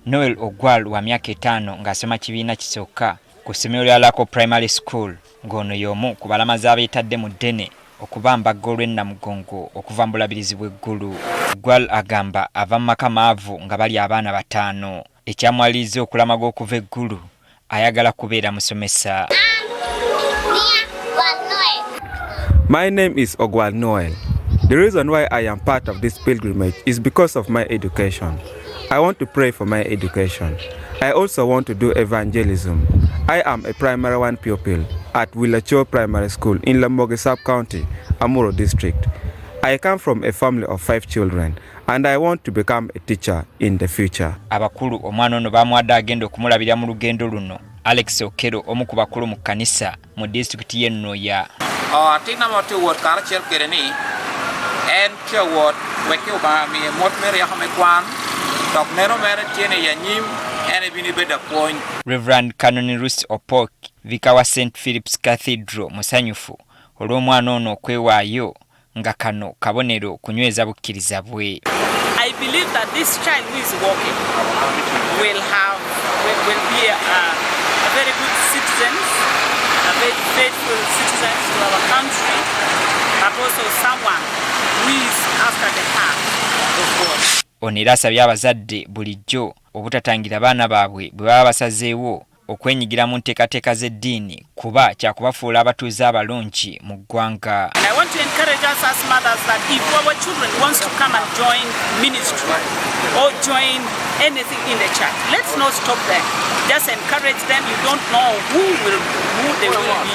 Noel Ogwal wa myaka 5 ng'asoma kibiina kisooka ku ssomero lya Lako Primary School ng'ono y'omu ku balamazi abeetadde mu ddene okubambaga olw'e Namugongo okuva mu Bulabirizi bw'eggulu. Ogwal agamba ava mu maka maavu nga bali abaana 5. Ekyamwaliriza okulamaga okuva eggulu ayagala kubeera musomesa. My name is Ogwal Noel. The reason why I am part of this pilgrimage is because of my education. I want to pray for my education. I also want to do evangelism. I am a primary 1 pupil at Wilacho Primary School in Lamoge Sub-County, Amuro District. I come from a family of 5 children and I want to become a teacher in the future. Abakulu omwana ono bamwadde agenda okumulabira mu lugendo luno. Alex Okero omu ku bakulu mu kanisa mu district y'e Nnoya. Tina motu wot karachel kereni en ke wot weke ba mi mot mere ya me kwan tok nero mere tiene ya nyim ene bini beda point. Reverend Canon Russ Opok vika wa St Philip's Cathedral musanyufu olw'omwana ono okwewaayo nga kano kabonero kunyweza bukkiriza bwe. I believe that this child who is walking will be a very good citizens, a very faithful citizens to our country, but also someone who is after the heart of God. Onera asabye abazadde bulijjo obutatangira baana baabwe bwe baba basazeewo okwenyigira mu nteekateeka z'eddiini kuba kyakubafuula abatuuze abalungi mu ggwanga. I want to encourage us as mothers that if our children wants to come and join ministry or join anything in the church, let's not stop them. Just encourage them. You don't know who they will be.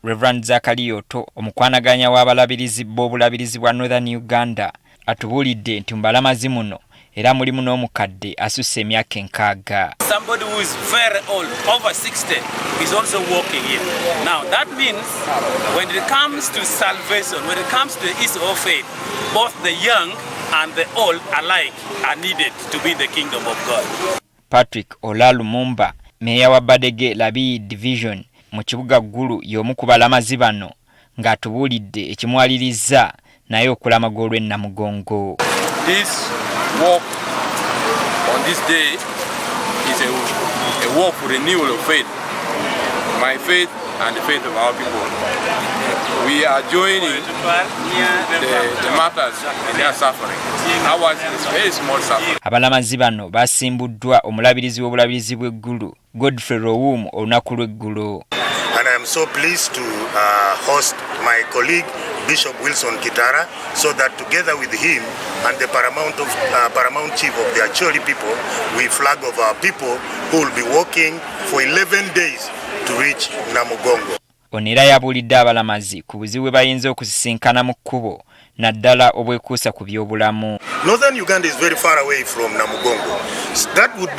Reverend Zachary Oto omukwanaganya w'abalabirizi b'obulabirizi bwa Northern Uganda atubuulidde nti mu balamazi muno era mulimu n'omukadde asusse emyaka 6. Somebody who is very old, over 60, is also walking here. Now that means when it comes to salvation, when it comes to the issue of faith, both the young and the old alike are needed to be in the kingdom of God. Patrick Olalumumba, meya wa Badege Labi Division mu kibuga Gulu y'omu ku balamazi bano ng'atubuulidde ekimwaliriza naye okulamaga olw'e Namugongo. This walk on this day is a walk for renewal of faith. My faith and the faith of our people. We are joining the martyrs in their suffering. Ours is very small suffering. Abalamazi bano basimbuddwa omulabirizi w'obulabirizi bw'eggulu Godfrey Rowum olunaku lw'eggulo. And I am so pleased to host my colleague Bishop Wilson Kitara, so that together with him and the paramount chief of the Acholi people, we flag of our people who will be walking for 11 days to reach Namugongo. Onera yabuulidde abalamazi ku buzibu bwe bayinza okusisinkana mu kkubo naddala obwekuusa ku by'obulamu. Northern Uganda is very far away from Namugongo. That would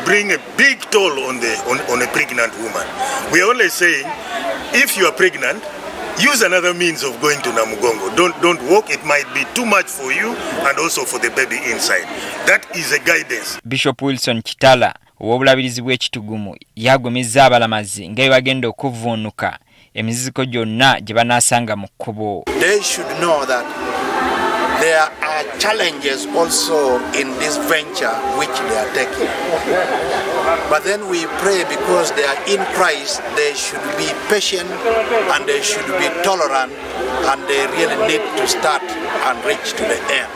bring a big toll on a pregnant woman. We are only saying, if you are pregnant, use another means of going to Namugongo. Don't walk. It might be too much for you and also for the baby inside. That is a guidance. Bishop Wilson Kitala ow'obulabirizi bw'ekitugumu yagumizza abalamazi nga bwe bagenda okuvvuunuka emiziziko gyonna gye banaasanga mu kkubo. They should know that there are challenges also in this venture which they are taking. But then we pray because they are in Christ, they should be patient and they should be tolerant and they really need to start and reach to the end.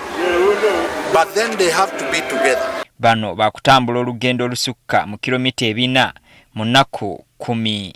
But then they have to be together. Bano bakutambula olugendo olusukka mu kilomita 4 mu nnaku 10.